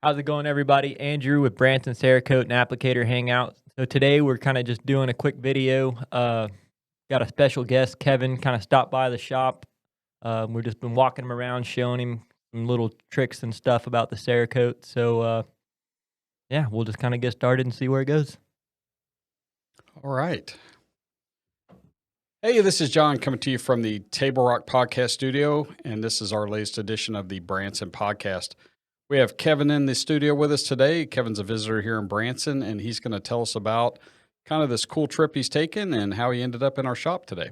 How's it going, everybody? Andrew with Branson Cerakote and Applicator Hangout. So today we're kind of just doing a quick video. Got a special guest, Kevin, kind of stopped by the shop. We've just been walking him around, showing him some little tricks and stuff about the Cerakote. So yeah, we'll just kind of get started and see where it goes. All right. Hey, this is John coming to you from the Table Rock Podcast Studio, and this is our latest edition of the Branson Podcast. We have Kevin in the studio with us today. Kevin's a visitor here in Branson, and he's going to tell us about kind of this cool trip he's taken and how he ended up in our shop today.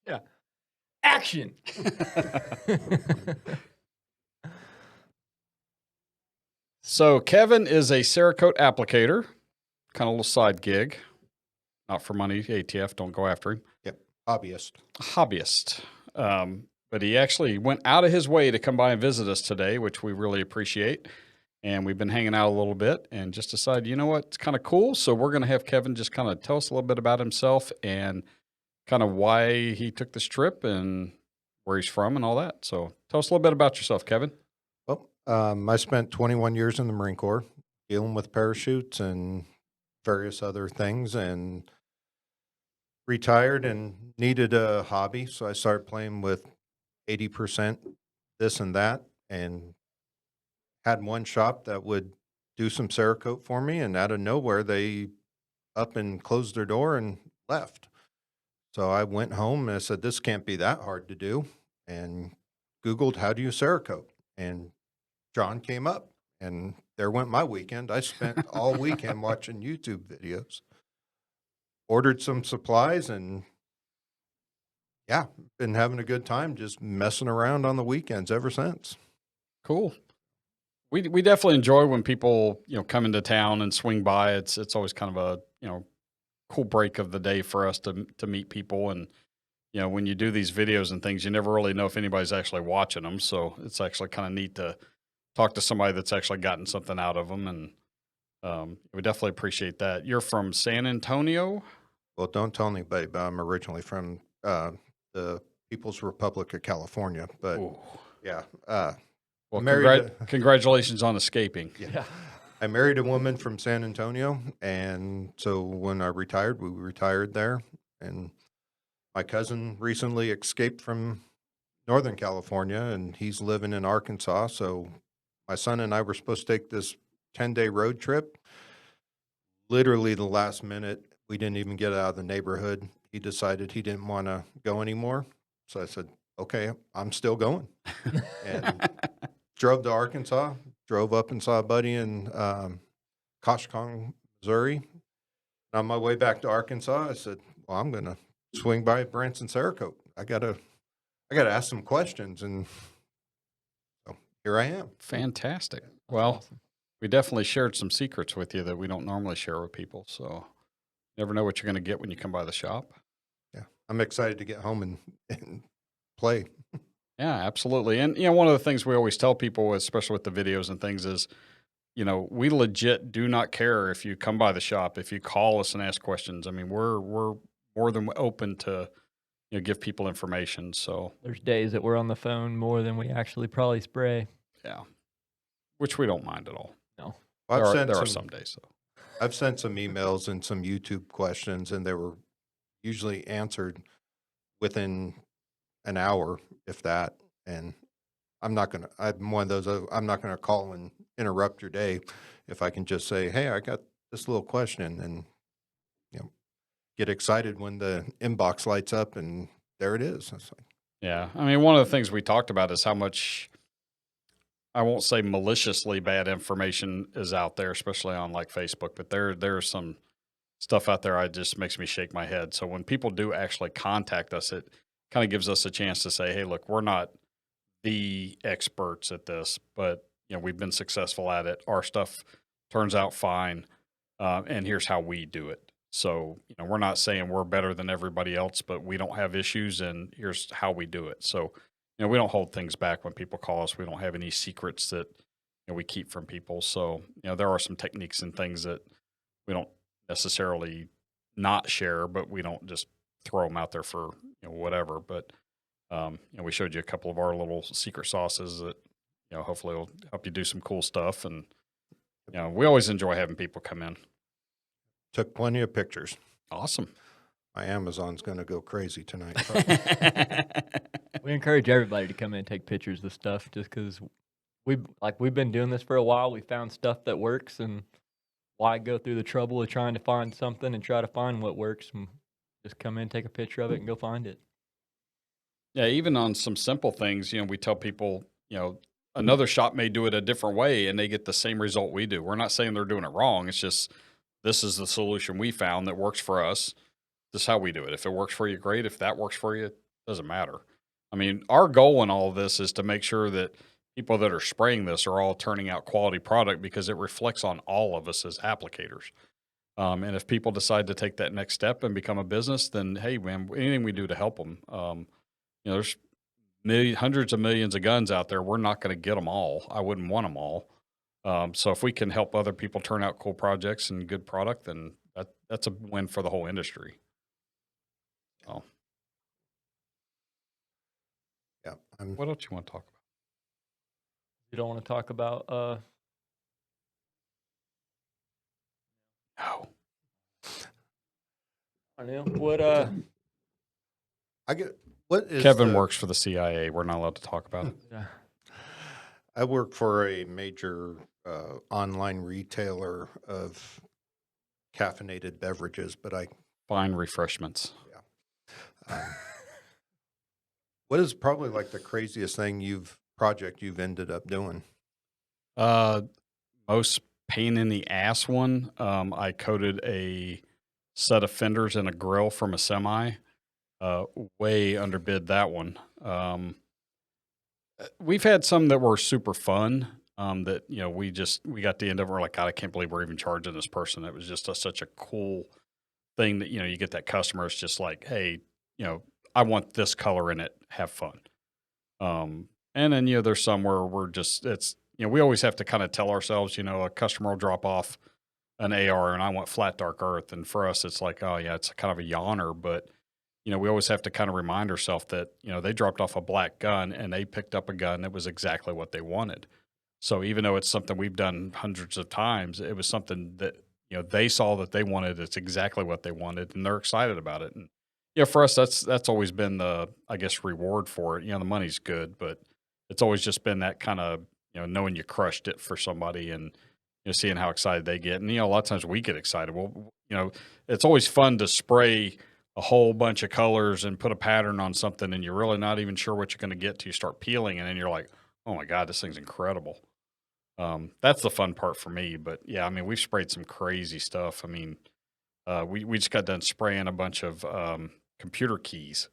Yeah. Action! So Kevin is a Cerakote applicator, kind of a little side gig. Not for money, ATF, don't go after him. Yep, hobbyist. But he actually went out of his way to come by and visit us today, which we really appreciate. And we've been hanging out a little bit and just decided, you know what, it's kind of cool. So we're going to have Kevin just kind of tell us a little bit about himself and kind of why he took this trip and where he's from and all that. So tell us a little bit about yourself, Kevin. Well, I spent 21 years in the Marine Corps dealing with parachutes and various other things, and retired and needed a hobby. So I started playing with 80% this and that, and had one shop that would do some Cerakote for me, and out of nowhere they up and closed their door and left. So I went home and I said, this can't be that hard to do, and Googled how to use Cerakote, and John came up, and there went my weekend. I spent all weekend watching YouTube videos, ordered some supplies, and yeah, been having a good time just messing around on the weekends ever since. Cool. We definitely enjoy when people, come into town and swing by. It's always kind of a, cool break of the day for us to meet people. And, when you do these videos and things, you never really know if anybody's actually watching them. So it's actually kind of neat to talk to somebody that's actually gotten something out of them. And we definitely appreciate that. You're from San Antonio? Well, don't tell anybody, but I'm originally from the People's Republic of California. But Ooh. Yeah. Well, congratulations on escaping. Yeah. I married a woman from San Antonio, and so when I retired, we retired there. And my cousin recently escaped from Northern California, and he's living in Arkansas. So my son and I were supposed to take this 10-day road trip. Literally the last minute, we didn't even get out of the neighborhood. He decided he didn't want to go anymore. So I said, okay, I'm still going. And drove to Arkansas, drove up and saw a buddy in Koshkong, Missouri. On my way back to Arkansas, I said, well, I'm going to swing by Branson Cerakote. I gotta ask some questions. And so here I am. Fantastic. Well, awesome. We definitely shared some secrets with you that we don't normally share with people. So you never know what you're going to get when you come by the shop. Yeah. I'm excited to get home and play. Yeah, absolutely. And, one of the things we always tell people, especially with the videos and things, is, we legit do not care if you come by the shop, if you call us and ask questions. I mean, we're more than open to, give people information. So There's days that we're on the phone more than we actually probably spray. Yeah, which we don't mind at all. No. Well, there are some days, though. I've sent some emails and some YouTube questions, and they were usually answered within an hour, if that. And I'm one of those, I'm not going to call and interrupt your day if I can just say, hey, I got this little question, and, get excited when the inbox lights up and there it is. It's like, yeah. I mean, one of the things we talked about is how much, I won't say maliciously bad information is out there, especially on like Facebook, but there's some stuff out there that just makes me shake my head. So when people do actually contact us, it kind of gives us a chance to say, hey, look, we're not the experts at this, but we've been successful at it. Our stuff turns out fine. And here's how we do it. So, we're not saying we're better than everybody else, but we don't have issues, and here's how we do it. So, we don't hold things back when people call us. We don't have any secrets that we keep from people. So, there are some techniques and things that we don't necessarily not share, but we don't just throw them out there for whatever. But we showed you a couple of our little secret sauces that hopefully it'll help you do some cool stuff. And, we always enjoy having people come in. Took plenty of pictures. Awesome. My Amazon's going to go crazy tonight. We encourage everybody to come in and take pictures of stuff just because we've been doing this for a while. We found stuff that works, and why go through the trouble of trying to find something and try to find what works? And just come in, take a picture of it, and go find it. Yeah, even on some simple things, we tell people, another shop may do it a different way and they get the same result we do. We're not saying they're doing it wrong. It's just, this is the solution we found that works for us. This is how we do it. If it works for you, great. If that works for you, it doesn't matter. I mean, our goal in all of this is to make sure that people that are spraying this are all turning out quality product, because it reflects on all of us as applicators. And if people decide to take that next step and become a business, then hey, man, anything we do to help them. There's hundreds of millions of guns out there. We're not going to get them all. I wouldn't want them all. So if we can help other people turn out cool projects and good product, then that's a win for the whole industry. Oh, Yeah. what else you want to talk about? You don't want to talk about No. I know what what is Kevin works for the CIA. We're not allowed to talk about it. I work for a major online retailer of caffeinated beverages, but Fine refreshments. what is probably like the craziest thing project you've ended up doing? Most pain in the ass one. I coated a set of fenders and a grill from a semi. Way underbid that one. We've had some that were super fun. That we got the end of it. We're like, God, I can't believe we're even charging this person. It was just such a cool thing that you get that customer. It's just like, hey, I want this color in it. Have fun. And then there's some where we always have to kind of tell ourselves, a customer will drop off an AR and I want flat dark earth, and for us it's like, oh yeah, it's kind of a yawner, but we always have to kind of remind ourselves that they dropped off a black gun and they picked up a gun that was exactly what they wanted. So even though it's something we've done hundreds of times, it was something that they saw that they wanted. It's exactly what they wanted, and they're excited about it. And for us, that's always been the, I guess, reward for it. The money's good, but it's always just been that kind of knowing you crushed it for somebody, and seeing how excited they get. And a lot of times we get excited. Well, it's always fun to spray a whole bunch of colors and put a pattern on something, and you're really not even sure what you're going to get till you start peeling, and then you're like, oh my God, this thing's incredible. That's the fun part for me. But yeah, I mean, we've sprayed some crazy stuff. I mean, we just got done spraying a bunch of computer keys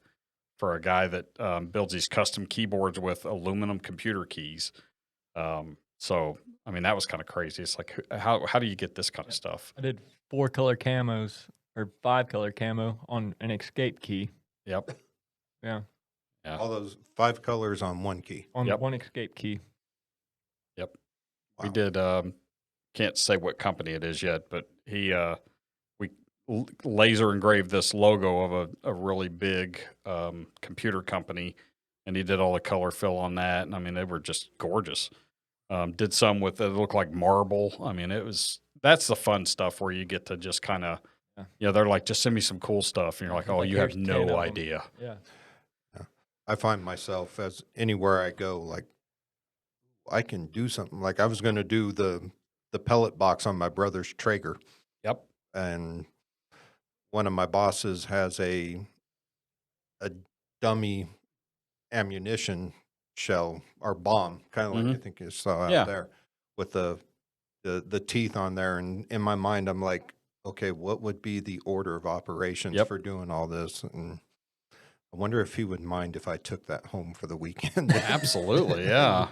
for a guy that builds these custom keyboards with aluminum computer keys. So I mean, that was kind of crazy. It's like, how do you get this kind of stuff? I did 4 color camos or 5 color camo on an escape key. Yep. Yeah. All those 5 colors on one key. On one escape key. Yep. Wow. We did, can't say what company it is yet, but we laser engraved this logo of a really big computer company, and he did all the color fill on that. And I mean, they were just gorgeous. Did some with it looked like marble. I mean, that's the fun stuff where you get to just kind of, they're like, just send me some cool stuff. And you're like, oh, you have no idea. Yeah. I find myself, as anywhere I go, like, I can do something. Like I was going to do the pellet box on my brother's Traeger. Yep. And one of my bosses has a dummy ammunition shell or bomb, kind of like I think you saw out there, with the teeth on there. And in my mind, I'm like, okay, what would be the order of operations for doing all this? And I wonder if he would mind if I took that home for the weekend. Absolutely, yeah.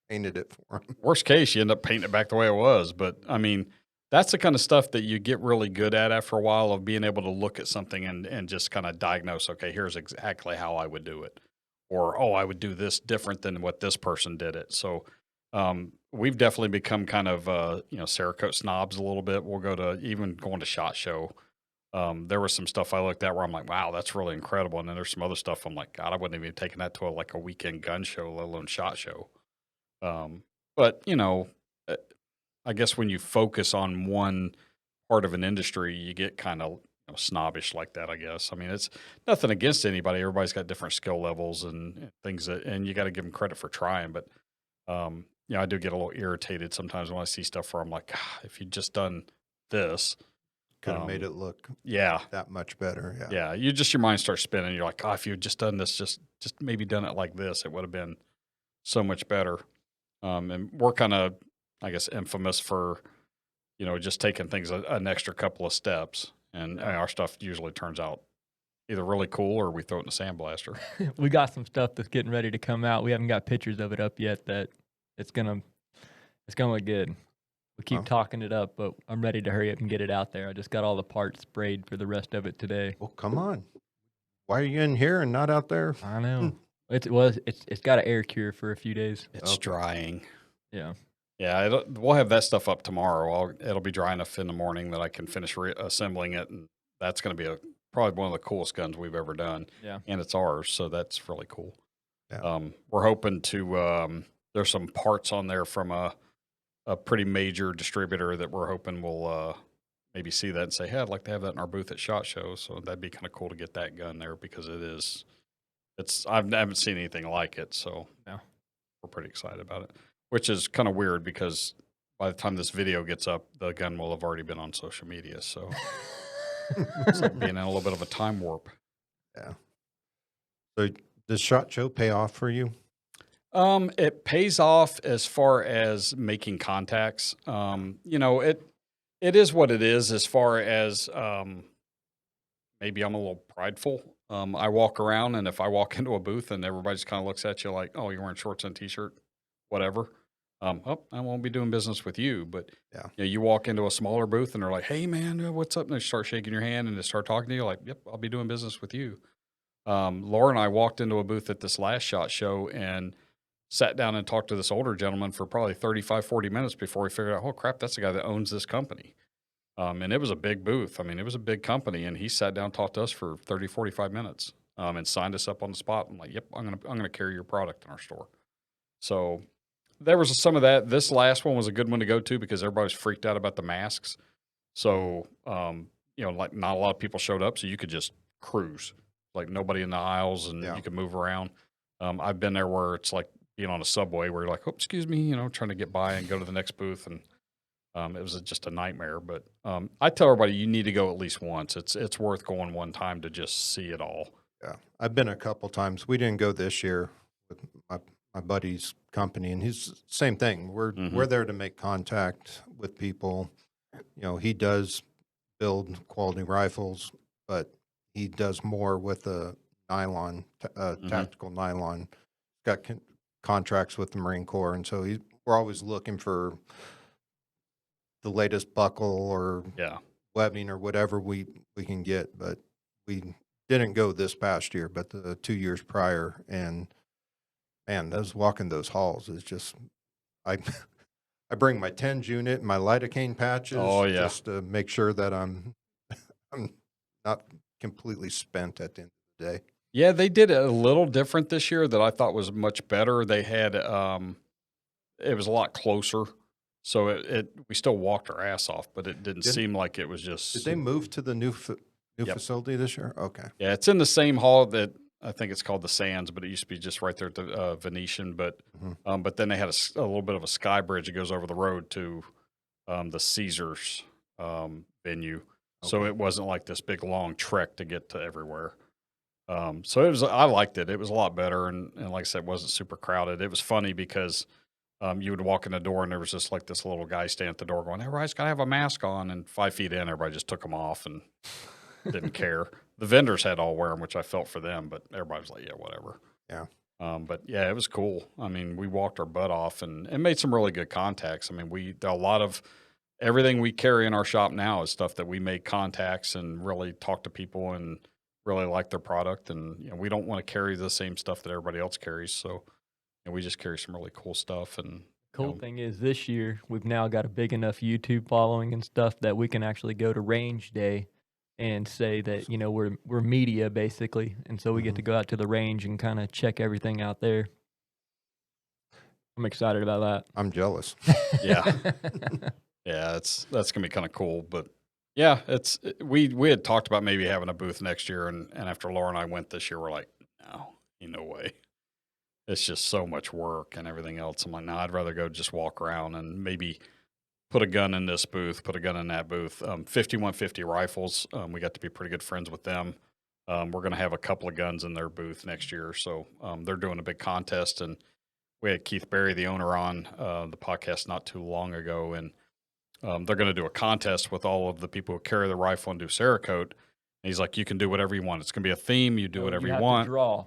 Painted it for him. Worst case, you end up painting it back the way it was. But I mean, that's the kind of stuff that you get really good at after a while, of being able to look at something and just kind of diagnose, okay, here's exactly how I would do it. Or, oh, I would do this different than what this person did it. So we've definitely become kind of, Cerakote snobs a little bit. We'll even going to SHOT Show. There was some stuff I looked at where I'm like, wow, that's really incredible. And then there's some other stuff I'm like, God, I wouldn't even taken that to a weekend gun show, let alone SHOT Show. But, uh, I guess when you focus on one part of an industry, you get kind of snobbish like that, I guess. I mean, it's nothing against anybody. Everybody's got different skill levels and things and you got to give them credit for trying. But, I do get a little irritated sometimes when I see stuff where I'm like, "Ah, if you'd just done this, Could have made um, it look yeah, that much better. Yeah. yeah, your mind starts spinning. You're like, oh, if you had just done this, just maybe done it like this, it would have been so much better. And we're kind of, I guess, infamous for, just taking things an extra couple of steps. And our stuff usually turns out either really cool or we throw it in a sandblaster. We got some stuff that's getting ready to come out. We haven't got pictures of it up yet. That it's gonna look good. We keep Wow. talking it up, but I'm ready to hurry up and get it out there. I just got all the parts sprayed for the rest of it today. Well, come on. Why are you in here and not out there? I know. It's got an air cure for a few days. It's Okay. drying. Yeah. Yeah, we'll have that stuff up tomorrow. It'll be dry enough in the morning that I can finish assembling it, and that's going to be probably one of the coolest guns we've ever done. Yeah. And it's ours, so that's really cool. Yeah. We're hoping to. There's some parts on there from a pretty major distributor that we're hoping will maybe see that and say, "Hey, I'd like to have that in our booth at SHOT Show." So that'd be kind of cool to get that gun there because I haven't seen anything like it, so Yeah. we're pretty excited about it. Which is kind of weird because by the time this video gets up, the gun will have already been on social media. So it's like being in a little bit of a time warp. Yeah. So does SHOT Show pay off for you? It pays off as far as making contacts. It is what it is as far as maybe I'm a little prideful. I walk around and if I walk into a booth and everybody just kind of looks at you like, oh, you're wearing shorts and a t-shirt, whatever. I won't be doing business with you. But Yeah. you walk into a smaller booth and they're like, hey man, what's up? And they start shaking your hand and they start talking to you like, yep, I'll be doing business with you. Laura and I walked into a booth at this last SHOT Show and sat down and talked to this older gentleman for probably 35, 40 minutes before we figured out, oh crap, that's the guy that owns this company. And it was a big booth. I mean, it was a big company and he sat down, talked to us for 30, 45 minutes, and signed us up on the spot. I'm like, yep, I'm going to carry your product in our store. So there was some of that. This last one was a good one to go to because everybody was freaked out about the masks. So, like not a lot of people showed up, so you could just cruise, like nobody in the aisles and Yeah. you could move around. I've been there where it's like being on a subway where you're like, oh, excuse me, trying to get by and go to the next booth. And it was just a nightmare. But I tell everybody you need to go at least once. It's worth going one time to just see it all. Yeah. I've been a couple times. We didn't go this year with my buddy's company, and he's same thing. We're there to make contact with people. He does build quality rifles, but he does more with a nylon, tactical nylon. Got contracts with the Marine Corps, and so we're always looking for the latest buckle or Yeah. webbing or whatever we can get. But we didn't go this past year, but the 2 years prior, and man, walking those halls is just I I bring my TENS unit and my lidocaine patches Oh, yeah. just to make sure that I'm not completely spent at the end of the day. Yeah, they did it a little different this year that I thought was much better. They had it was a lot closer. So we still walked our ass off, but it didn't seem like it was just. Did they move to the new Yep. facility this year? Okay. Yeah, it's in the same hall that I think it's called the Sands, but it used to be just right there at the Venetian. But but then they had a little bit of a sky bridge that goes over the road to the Caesars venue. So it wasn't like this big long trek to get to everywhere. So I liked it. It was a lot better, and like I said, it wasn't super crowded. It was funny because you would walk in the door and there was just like this little guy standing at the door going, everybody's got to have a mask on. And 5 feet in, everybody just took them off and didn't care. The vendors had all wear them, which I felt for them, but everybody was like, yeah, whatever. Yeah. But yeah, it was cool. I mean, we walked our butt off and made some really good contacts. I mean, a lot of everything we carry in our shop now is stuff that we make contacts and really talk to people and really like their product. And, we don't want to carry the same stuff that everybody else carries. So, we just carry some really cool stuff. And Cool thing is this year we've now got a big enough YouTube following and stuff that we can actually go to range day and say that, we're media basically. And so we get to go out to the range and kind of check everything out there. I'm excited about I'm jealous. Yeah. that. Yeah, that's gonna be kind of cool. But yeah, we had talked about maybe having a booth next year, and after Laura and I went this year, we're like, no, ain't no way. It's just so much work and everything else. I'm like, no, I'd rather go just walk around and maybe put a gun in this booth, put a gun in that booth. 5150 rifles. We got to be pretty good friends with them. We're going to have a couple of guns in their booth next year. So they're doing a big contest, and we had Keith Berry, the owner, on the podcast not too long ago, and they're going to do a contest with all of the people who carry the rifle and do Cerakote. And he's like, you can do whatever you want. It's going to be a theme. You do whatever you have to want. draw.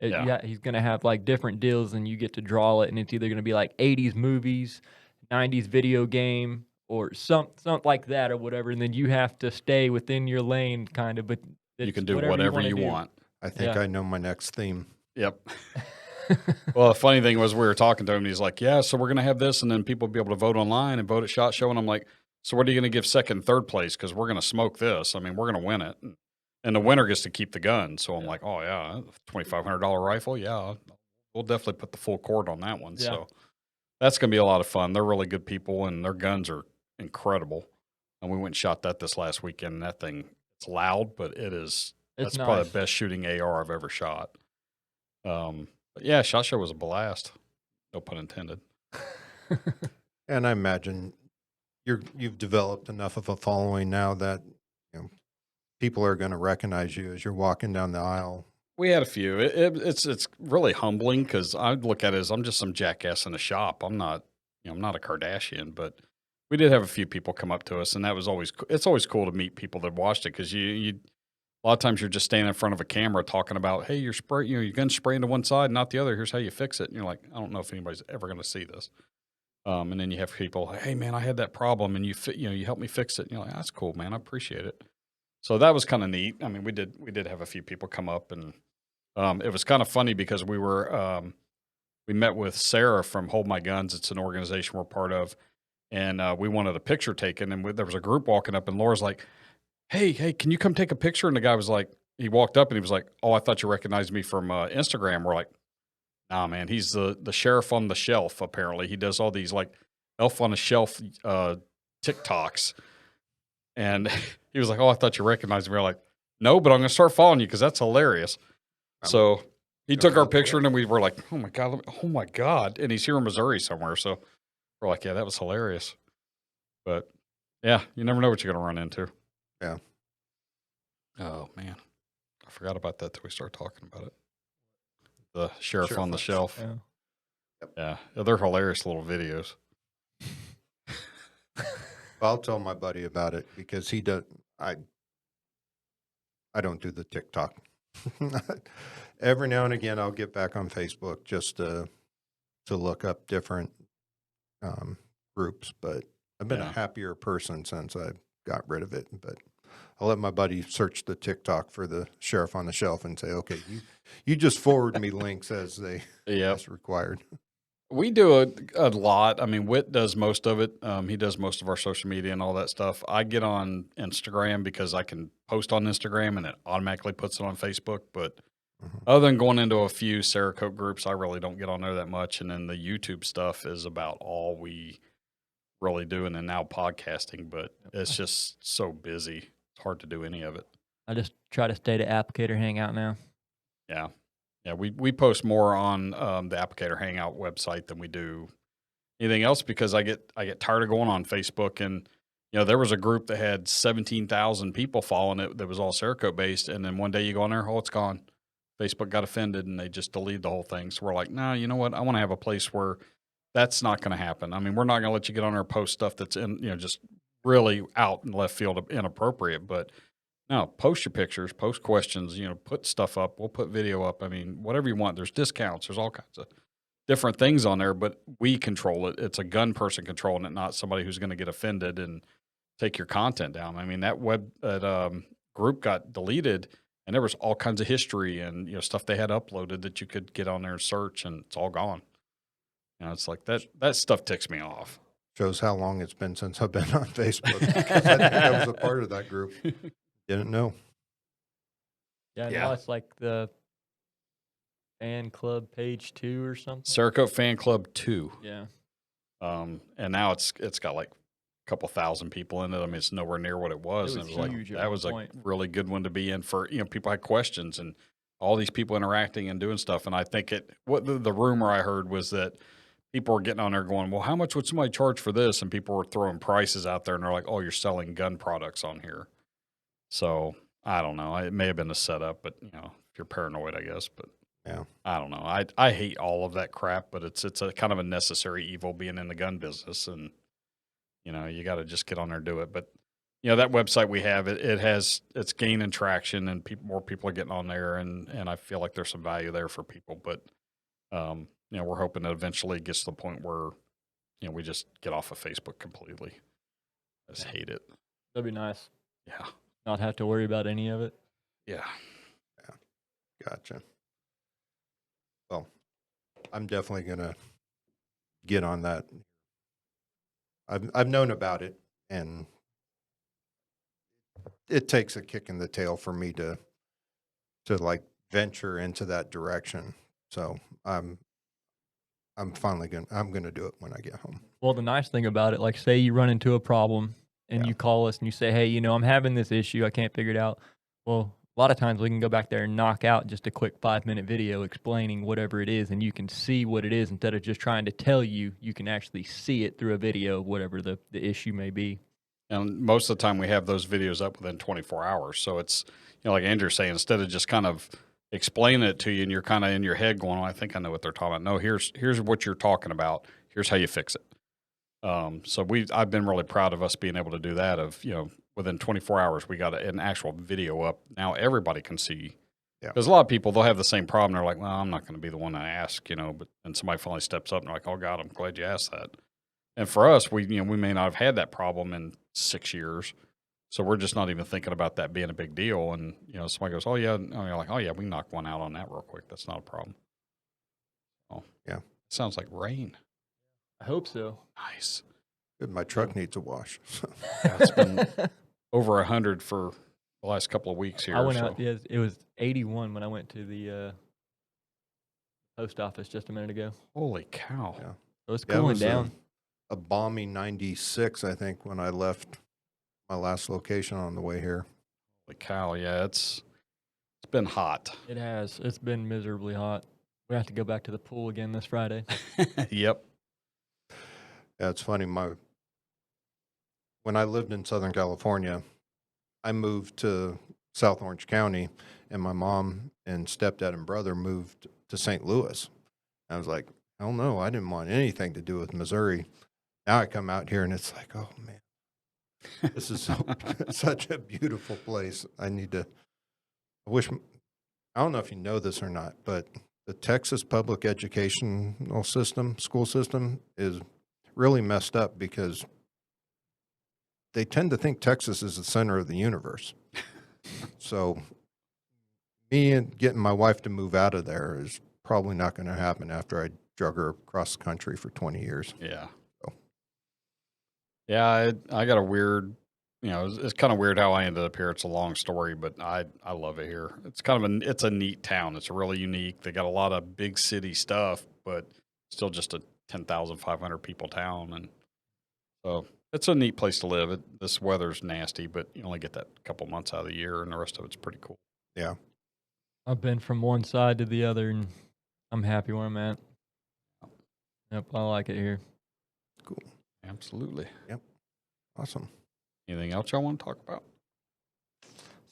Yeah. Yeah, he's going to have like different deals, and you get to draw it, and it's either going to be like 80s movies, 90s video game, or something like that or whatever, and then you have to stay within your lane kind of, but You can do whatever you want. I think Yeah. I know my next theme. Yep. Well, the funny thing was we were talking to him, and he's like, yeah, so we're going to have this, and then people will be able to vote online and vote at SHOT Show. And I'm like, so what are you going to give second and third place? Because we're going to smoke this. I mean, we're going to win it. And the winner gets to keep the gun. So I'm like, oh, yeah, $2,500 rifle. Yeah, we'll definitely put the full cord on that one. Yeah. So that's going to be a lot of fun. They're really good people, and their guns are incredible. And we went and shot that this last weekend, and that thing, it's loud, but that's probably nice. the best shooting AR I've ever shot. But yeah, SHOT Show was a blast. No pun intended. And I imagine you've developed enough of a following now that people are going to recognize you as you're walking down the aisle. We had a few. It's really humbling because I look at it as I'm just some jackass in a shop. I'm not a Kardashian, but we did have a few people come up to us, and it's always cool to meet people that watched it, because you a lot of times you're just standing in front of a camera talking about, hey, your gun's spraying to one side, not the other. Here's how you fix it. And you're like, I don't know if anybody's ever going to see this. And then you have people, hey man, I had that problem, and you helped me fix it. And you're like, that's cool, man. I appreciate it. So that was kind of neat. I mean, we did have a few people come up, and it was kind of funny because we met with Sarah from Hold My Guns. It's an organization we're part of, and we wanted a picture taken, and there was a group walking up, and Laura's like, hey, can you come take a picture? And the guy was like, he walked up and he was like, oh, I thought you recognized me from Instagram. We're like, nah, man, he's the sheriff on the shelf. Apparently he does all these like elf on the shelf TikToks. And he was like, oh, I thought you recognized me. We're like, no, but I'm going to start following you because that's hilarious. So he took our picture, and then we were like, oh my God. And he's here in Missouri somewhere. So we're like, yeah, that was hilarious. But yeah, you never know what you're going to run into. Yeah. Oh man, I forgot about that till we start talking about it. The sheriff on the shelf. Yeah. Yeah, they're hilarious little videos. I'll tell my buddy about it because he does. I don't do the TikTok. Every now and again, I'll get back on Facebook just to look up different groups, but I've been a happier person since I got rid of it. But I'll let my buddy search the TikTok for the sheriff on the shelf and say, okay, you just forward me links as required. We do a lot. I mean, Whit does most of it. He does most of our social media and all that stuff. I get on Instagram because I can post on Instagram and it automatically puts it on Facebook. But other than going into a few Cerakote groups, I really don't get on there that much. And then the YouTube stuff is about all we really do. And then now podcasting, but it's just so busy. It's hard to do any of it. I just try to stay to Applicator Hangout now. Yeah. Yeah, we post more on the Applicator Hangout website than we do anything else because I get tired of going on Facebook. And there was a group that had 17,000 people following it that was all Cerakote based, and then one day you go on there, oh, it's gone. Facebook got offended and they just deleted the whole thing. So we're like, no, you know what? I want to have a place where that's not going to happen. I mean, we're not going to let you get on there and post stuff that's just really out in left field, inappropriate, but. No, post your pictures, post questions, put stuff up. We'll put video up. I mean, whatever you want. There's discounts. There's all kinds of different things on there, but we control it. It's a gun person controlling it, not somebody who's going to get offended and take your content down. I mean, that group got deleted, and there was all kinds of history and stuff they had uploaded that you could get on there and search, and it's all gone. It's like that stuff ticks me off. Shows how long it's been since I've been on Facebook because I think I was a part of that group. Didn't know. Yeah, now it's like Fan Club page 2 or something. Cerakote Fan Club 2. Yeah. And now it's got like a couple thousand people in it. I mean, it's nowhere near what it was. It And was it was huge like, at that one was point. a really good one to be in for, people had questions and all these people interacting and doing stuff. And I think what the rumor I heard was that people were getting on there going, well, how much would somebody charge for this? And people were throwing prices out there and they're like, oh, you're selling gun products on here. So I don't know. It may have been a setup, but if you're paranoid, I guess, but Yeah. I don't know. I hate all of that crap, but it's a kind of a necessary evil being in the gun business. And, you got to just get on there and do it. But, that website we have, it's gaining traction and more people are getting on there. And I feel like there's some value there for people, but, we're hoping that eventually it gets to the point where, we just get off of Facebook completely. I just hate it. That'd be nice. Yeah. Not have to worry about any of it. Yeah. Gotcha. Well, I'm definitely gonna get on that. I've known about it, and it takes a kick in the tail for me to like venture into that direction. So I'm finally gonna do it when I get home. Well, the nice thing about it, like say you run into a problem and Yeah. you call us and you say, hey, I'm having this issue. I can't figure it out. Well, a lot of times we can go back there and knock out just a quick 5-minute video explaining whatever it is, and you can see what it is instead of just trying to tell you. You can actually see it through a video of whatever the issue may be. And most of the time we have those videos up within 24 hours. So it's, like Andrew's saying, instead of just kind of explaining it to you and you're kind of in your head going, oh, I think I know what they're talking about. No, here's what you're talking about. Here's how you fix it. So I've been really proud of us being able to do that within 24 hours, we got an actual video up. Now everybody can see. Yeah. Because a lot of people, they'll have the same problem. They're like, well, I'm not going to be the one to ask, but then somebody finally steps up and they're like, oh God, I'm glad you asked that. And for us, we may not have had that problem in 6 years. So we're just not even thinking about that being a big deal. And, somebody goes, oh yeah. And you're like, oh yeah, we can knock one out on that real quick. That's not a problem. Oh yeah. Sounds like rain. I hope so. Nice. Good. My truck needs a wash. Yeah, it's been over 100 for the last couple of weeks here. I went out. Yeah, it was 81 when I went to the post office just a minute ago. Holy cow! Yeah. So it's Yeah, it cooling was down. a balmy 96, I think, when I left my last location on the way here. Holy cow! Yeah, it's been hot. It has. It's been miserably hot. We have to go back to the pool again this Friday. Yep. Yeah, it's funny. When I lived in Southern California, I moved to South Orange County, and my mom and stepdad and brother moved to St. Louis. I was like, hell no, I didn't want anything to do with Missouri. Now I come out here and it's like, oh man, this is such a beautiful place. I don't know if you know this or not, but the Texas public educational system, school system, is really messed up because they tend to think Texas is the center of the universe. So me and getting my wife to move out of there is probably not going to happen after I drug her across the country for 20 years. Yeah. So. Yeah, I got a weird, it's kind of weird how I ended up here. It's a long story, but I love it here. It's kind of it's a neat town. It's really unique. They got a lot of big city stuff, but still just a 10,500 people town. And so it's a neat place to live. This weather's nasty, but you only get that couple months out of the year, and the rest of it's pretty cool. Yeah. I've been from one side to the other, and I'm happy where I'm at. Yep, I like it here. Cool. Absolutely. Yep. Awesome. Anything else y'all want to talk about?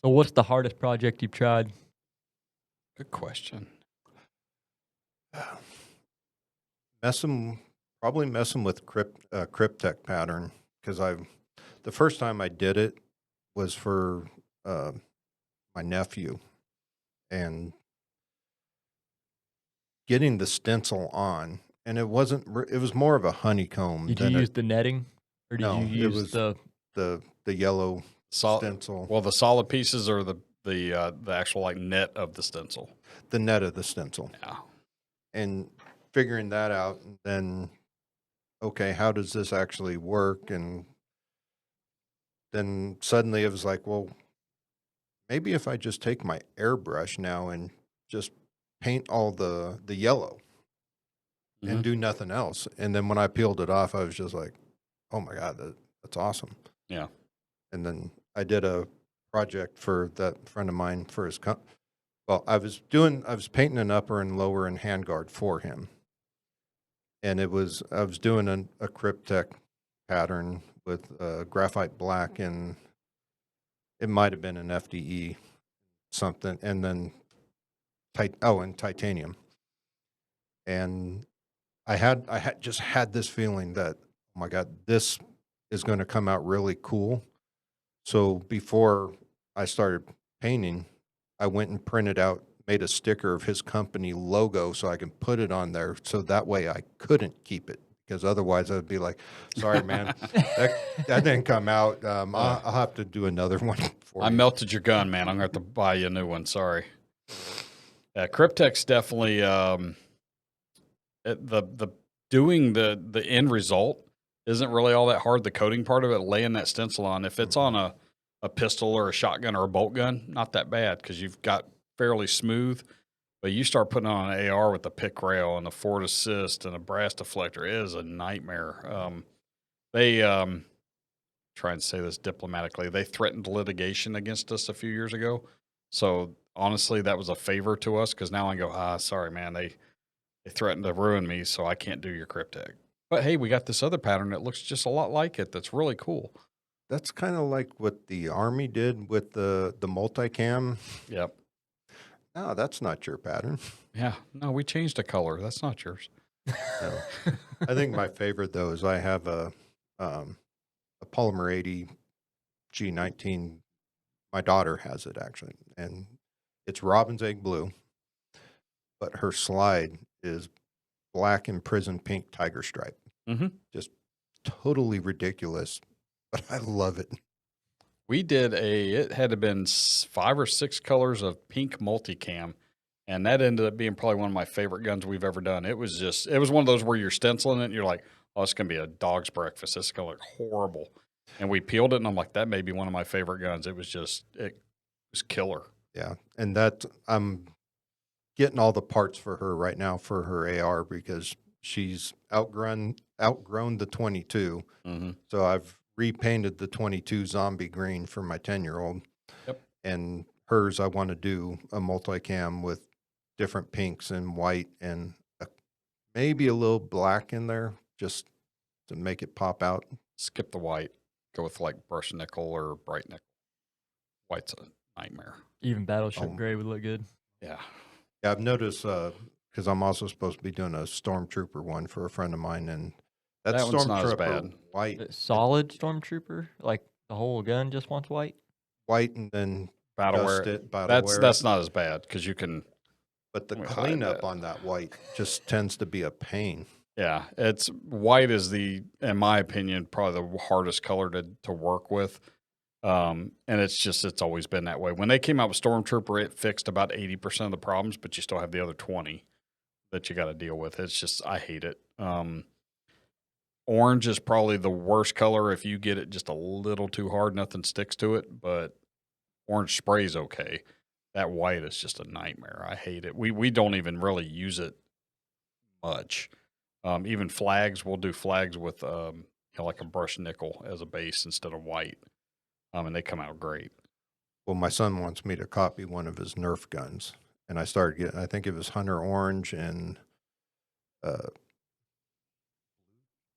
So what's the hardest project you've tried? Good question. Probably messing with cryptech pattern, because the first time I did it was for my nephew, and getting the stencil on, and it was more of a honeycomb. Did you use the netting, or did No, you it use was the yellow stencil? Well, the solid pieces or the actual like net of the stencil. The net of the stencil. Yeah. And figuring that out, and then, okay, how does this actually work? And then suddenly it was like, well, maybe if I just take my airbrush now and just paint all the yellow and do nothing else. And then when I peeled it off, I was just like, oh my God, that's awesome. Yeah. And then I did a project for that friend of mine for his well, I was painting an upper and lower and handguard for him. And I was doing a Cryptech pattern with graphite black, and it might have been an FDE something, and then and titanium. And I had just had this feeling that, oh my God, this is going to come out really cool. So before I started painting, I went and made a sticker of his company logo so I can put it on there. So that way I couldn't keep it, because otherwise I'd be like, sorry, man, that didn't come out. I'll have to do another one for you. I melted your gun, man. I'm going to have to buy you a new one. Sorry. Cryptech's definitely doing the end result isn't really all that hard. The coating part of it, laying that stencil on, if it's on a pistol or a shotgun or a bolt gun, not that bad because you've got fairly smooth. But you start putting on an AR with the pick rail and the Ford Assist and a brass deflector, it is a nightmare. They try and say this diplomatically, they threatened litigation against us a few years ago. So honestly, that was a favor to us, because now I go, sorry, man, they threatened to ruin me, so I can't do your Cryptech. But hey, we got this other pattern that looks just a lot like it. That's really cool. That's kind of like what the Army did with the multicam. Yep. No, that's not your pattern. Yeah. No, we changed the color. That's not yours. No. I think my favorite, though, is I have a Polymer 80 G19. My daughter has it, actually, and it's robin's egg blue, but her slide is black and prison pink tiger stripe. Just totally ridiculous, but I love it. We did it had to have been 5 or 6 colors of pink multicam, and that ended up being probably one of my favorite guns we've ever done. It was one of those where you're stenciling it and you're like, oh, it's going to be a dog's breakfast. It's going to look horrible. And we peeled it, and I'm like, that may be one of my favorite guns. It was killer. Yeah, and I'm getting all the parts for her right now for her AR, because she's outgrown the 22. So I've repainted the 22 zombie green for my 10-year-old. Yep. And hers, I want to do a multicam with different pinks and white and maybe a little black in there, just to make it pop out. Skip the white. Go with like brushed nickel or bright nickel. White's a nightmare. Even Battleship Gray would look good. Yeah. Yeah, I've noticed, because I'm also supposed to be doing a Stormtrooper one for a friend of mine, and that one's not as Stormtrooper bad. white. Solid Stormtrooper? Like the whole gun just wants white? White, and then Battle that's not as bad, because you can. But the cleanup on that white just tends to be a pain. Yeah, white is in my opinion, probably the hardest color to work with. And it's always been that way. When they came out with Stormtrooper, it fixed about 80% of the problems, but you still have the other 20 that you got to deal with. It's just, I hate it. Orange is probably the worst color. If you get it just a little too hard, nothing sticks to it, but orange spray is okay. That white is just a nightmare. I hate it. We don't even really use it much. Even flags, we'll do flags with like a brushed nickel as a base instead of white. And they come out great. Well, my son wants me to copy one of his Nerf guns, and I started getting, I think it was Hunter Orange and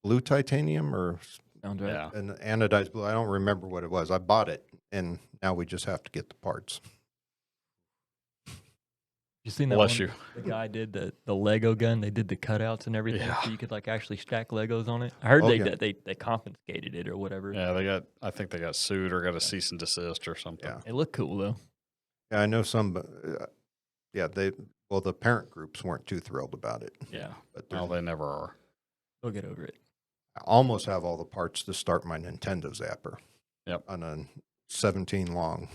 blue titanium, or Sounds right. Yeah. an anodized blue. I don't remember what it was. I bought it, and now we just have to get the parts. You seen that Bless one? you. The guy did the Lego gun. They did the cutouts and everything, Yeah. so you could like actually stack Legos on it. I heard Oh, they yeah. they confiscated it or whatever. Yeah, I think they got sued or got a cease and desist or something. Yeah. It looked cool though. Yeah, I know some, but the parent groups weren't too thrilled about it. Yeah. But No, they never are. They'll get over it. I almost have all the parts to start my Nintendo Zapper. Yep. On a 17 long.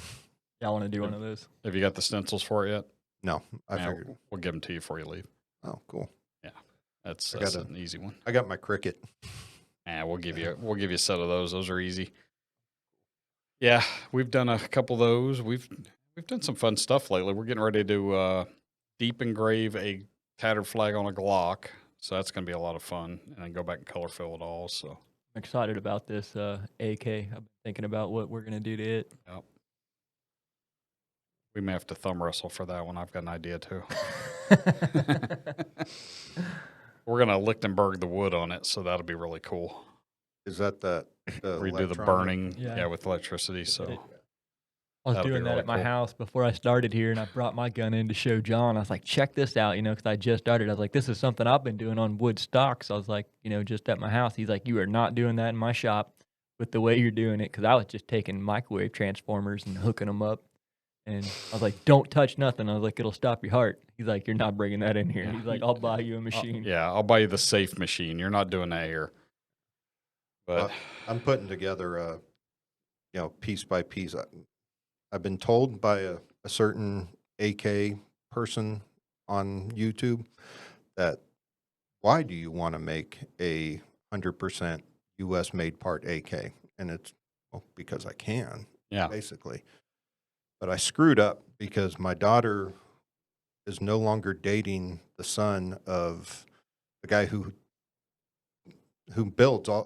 Y'all want to do one of those? Have you got the stencils for it yet? No, I Yeah, figured. we'll give them to you before you leave. Oh, cool. That's I got an easy one. I got my Cricket. We'll give you a set of those. Those are easy. Yeah, we've done a couple of those. We've done some fun stuff lately. We're getting ready to deep engrave a tattered flag on a Glock. So that's going to be a lot of fun. And then go back and color fill it all. So I'm excited about this AK. I've been thinking about what we're going to do to it. yep. We may have to thumb wrestle for that one. I've got an idea too. We're going to Lichtenberg the wood on it. So that'll be really cool. Is that the Redo the electronic? burning. Yeah. Yeah, with electricity. So I was That'll be doing that really at my cool. house before I started here, and I brought my gun in to show John. I was like, check this out, because I just started. I was like, this is something I've been doing on wood stocks. I was like, just at my house. He's like, you are not doing that in my shop with the way you're doing it, because I was just taking microwave transformers and hooking them up. And I was like, don't touch nothing. I was like, it'll stop your heart. He's like, you're not bringing that in here. Yeah. He's like, I'll buy you a machine. yeah, I'll buy you the safe machine. You're not doing that here. But I'm putting together piece by piece. I've been told by a certain AK person on YouTube that why do you want to make a 100% U.S. made part AK? And it's because I can, yeah, basically. But I screwed up because my daughter is no longer dating the son of the guy who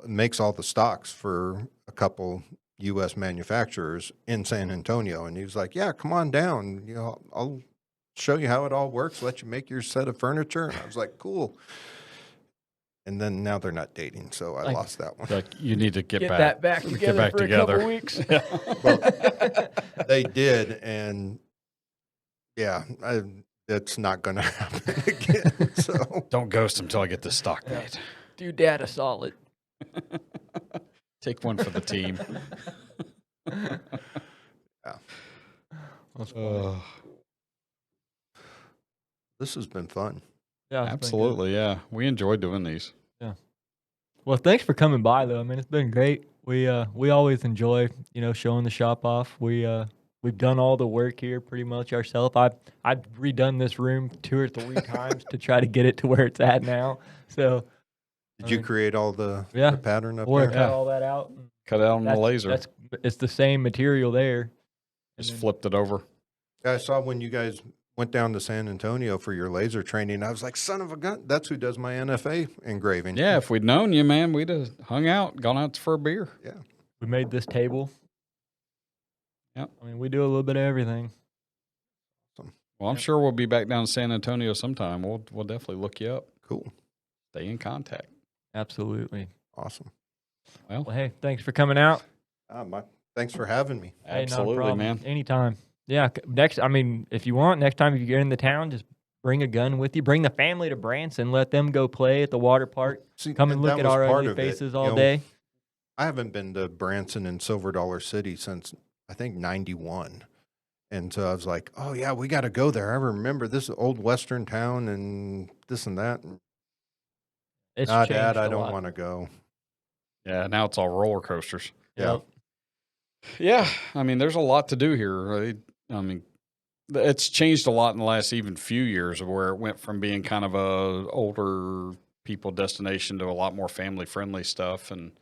makes all the stocks for a couple U.S. manufacturers in San Antonio. And he was like, yeah, come on down. I'll show you how it all works, let you make your set of furniture. And I was like, cool. And then now they're not dating, so I lost that one. like you need to get back. that back together Get back for together. a couple weeks. Well, they did, and yeah, that's not going to happen again. So Don't ghost him till I get this stock Yeah. made. Do Dad a solid. Take one for the team. That's funny. this has been fun. Yeah, it's been good. Absolutely, yeah. We enjoy doing these. Well, thanks for coming by, though. I mean, it's been great. We always enjoy, showing the shop off. We've done all the work here pretty much ourselves. I've redone this room 2 or 3 times to try to get it to where it's at now. So Did you create all the pattern up or there? cut all that out. and Cut out on the laser. It's the same material there. And Just then- flipped it over. I saw when you guys went down to San Antonio for your laser training. I was like, son of a gun, that's who does my NFA engraving. Yeah, if we'd known you, man, we'd have hung out, gone out for a beer. Yeah. We made this table. Yep. I mean, we do a little bit of everything. Well, I'm sure we'll be back down in San Antonio sometime. We'll definitely look you up. Cool. Stay in contact. Absolutely. Awesome. Well, Well, hey, thanks for coming out. Thanks for having me. Hey, not a absolutely, problem. man. Anytime. Yeah. If you want, next time if you get into town, just bring a gun with you. Bring the family to Branson. Let them go play at the water park. See, Come and look that at was our part ugly of it. faces You all know, day. I haven't been to Branson and Silver Dollar City since, I think, 91. And so I was like, oh, yeah, we got to go there. I remember this old Western town and this and that. And, It's Dad, changed I a don't lot. want to go. Yeah, now it's all roller coasters. Yeah. Yep. Yeah, I mean, there's a lot to do here. Right? I mean, it's changed a lot in the last even few years, where it went from being kind of a older people destination to a lot more family friendly stuff. And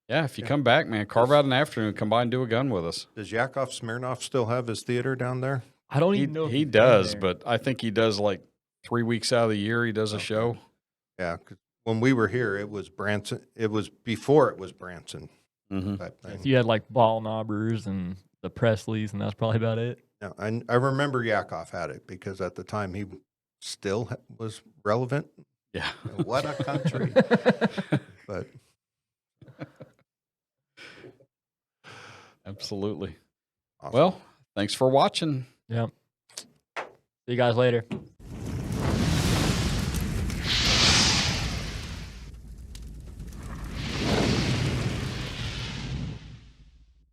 yeah, if you come back, man, carve out an afternoon, come by and do a gun with us. Does Yakov Smirnoff still have his theater down there? I don't He, even know if he he's been does, there. but I think he does like 3 weeks out of the year. He does a Okay. show. Yeah. 'Cause when we were here, it was Branson. It was before it was Branson Mm-hmm. type thing. You had like ball knobbers and the Presleys, and that's probably about it. Yeah, I remember Yakov had it because at the time he still was relevant. Yeah. What a country. But Absolutely. awesome. Well, thanks for watching. Yep. See you guys later.